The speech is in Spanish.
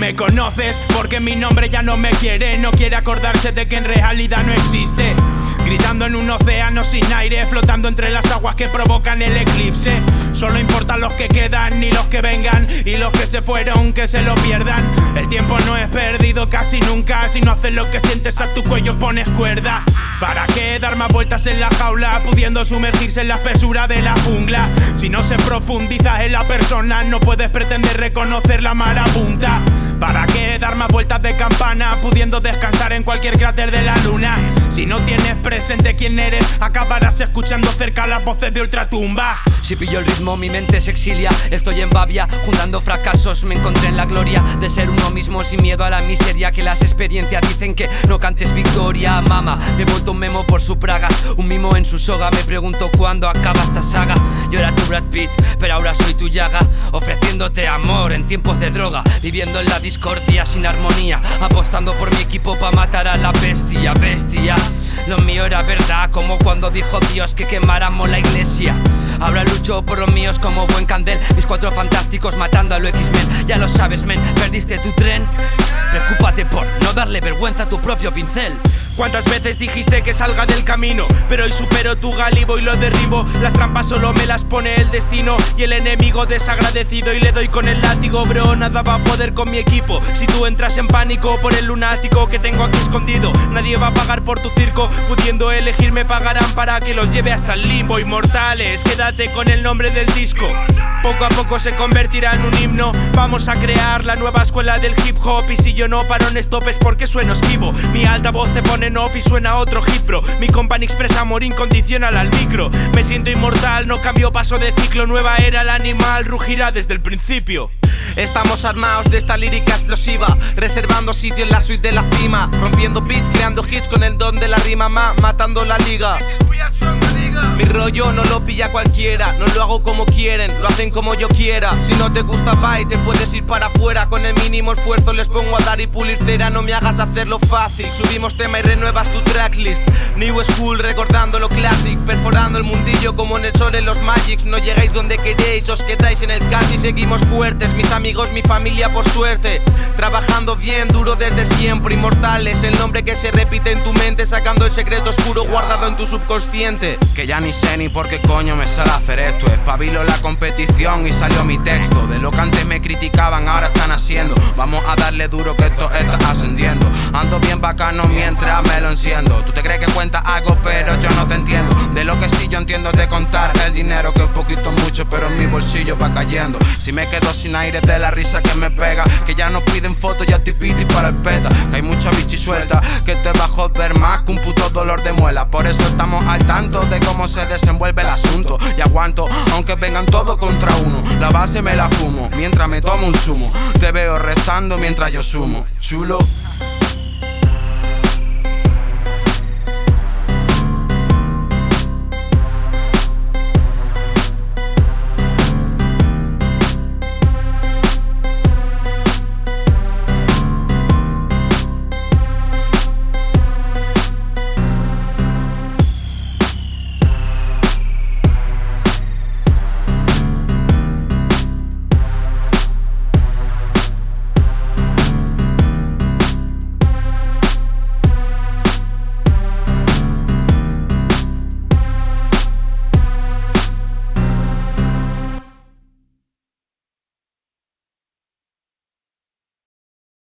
Me conoces porque mi nombre ya no me quiere. No quiere acordarse de que en realidad no existe. Gritando en un océano sin aire, flotando entre las aguas que provocan el eclipse. Solo importan los que quedan y los que vengan, y los que se fueron que se lo pierdan. El tiempo no es perdido casi nunca. Si no haces lo que sientes a tu cuello pones cuerda. ¿Para qué dar más vueltas en la jaula, pudiendo sumergirse en la espesura de la jungla? Si no se profundiza en la persona, no puedes pretender reconocer la marabunta. ¿Para qué dar más vueltas de campana, pudiendo descansar en cualquier cráter de la luna? Si no tienes presente quién eres, acabarás escuchando cerca las voces de ultratumba. Si pillo el ritmo, mi mente se exilia. Estoy en Babia, juntando fracasos. Me encontré en la gloria de ser uno mismo, sin miedo a la miseria. Que las experiencias dicen que no cantes victoria. Mama, me he vuelto un memo por su praga, un mimo en su soga. Me pregunto cuándo acaba esta saga. Yo era tu Brad Pitt, pero ahora soy tu Llaga, ofreciéndote amor en tiempos de droga, viviendo en la discordia sin armonía, apostando por mi equipo pa' matar a la bestia, bestia. Lo mío era verdad, como cuando dijo Dios que quemáramos la iglesia. Ahora lucho por los míos como buen Candel. Mis cuatro fantásticos matando a lo X-Men. Ya lo sabes, men, perdiste tu tren. Preocúpate por no darle vergüenza a tu propio pincel. ¿Cuántas veces dijiste que salga del camino? Pero hoy supero tu galibo y lo derribo. Las trampas solo me las pone el destino y el enemigo desagradecido, y le doy con el látigo, bro. Nada va a poder con mi equipo si tú entras en pánico por el lunático que tengo aquí escondido. Nadie va a pagar por tu circo, pudiendo elegir me pagarán para que los lleve hasta el limbo. Inmortales, quédate con el nombre del disco. Poco a poco se convertirá en un himno. Vamos a crear la nueva escuela del hip hop, y si yo no paro en stop es porque sueno esquivo. Mi altavoz te pone en off y suena otro hit, bro. Mi company expresa amor incondicional al micro. Me siento inmortal, no cambio, paso de ciclo. Nueva era, el animal rugirá desde el principio. Estamos armados de esta lírica explosiva, reservando sitio en la suite de la cima, rompiendo beats, creando hits con el don de la rima, matando la liga. Mi rollo no lo pilla cualquiera, no lo hago como quieren, lo hacen como yo quiera. Si no te gusta, bye, te puedes ir para afuera. Con el mínimo esfuerzo les pongo a dar y pulir cera. No me hagas hacerlo fácil, subimos tema y renuevas tu tracklist. New School recordando lo classic, perforando el mundillo como en el sol en los Magics. No llegáis donde queréis, os quedáis en el casi. Seguimos fuertes, mis amigos, mi familia por suerte, trabajando bien, duro desde siempre. Inmortales, el nombre que se repite en tu mente, sacando el secreto oscuro guardado en tu subconsciente. Que ya ni sé ni por qué coño me sale hacer esto. Espabilo la competición y salió mi texto. De lo que antes me criticaban ahora están haciendo. Vamos a darle duro que esto está ascendiendo. Ando bien bacano mientras me lo enciendo. Tú te crees que cuentas algo pero yo no te entiendo. De lo que sí yo entiendo de contar el dinero, que es poquito mucho pero en mi bolsillo va cayendo. Si me quedo sin aire de la risa que me pega, que ya no piden fotos ya tipiti para el peta. Que hay mucha bichi suelta que te va a joder más que un puto dolor de muela. Por eso estamos al tanto de cómo se desenvuelve el asunto. Y aguanto aunque vengan todos contra uno. La base me la fumo mientras me tomo un zumo. Te veo restando mientras yo sumo. Chulo.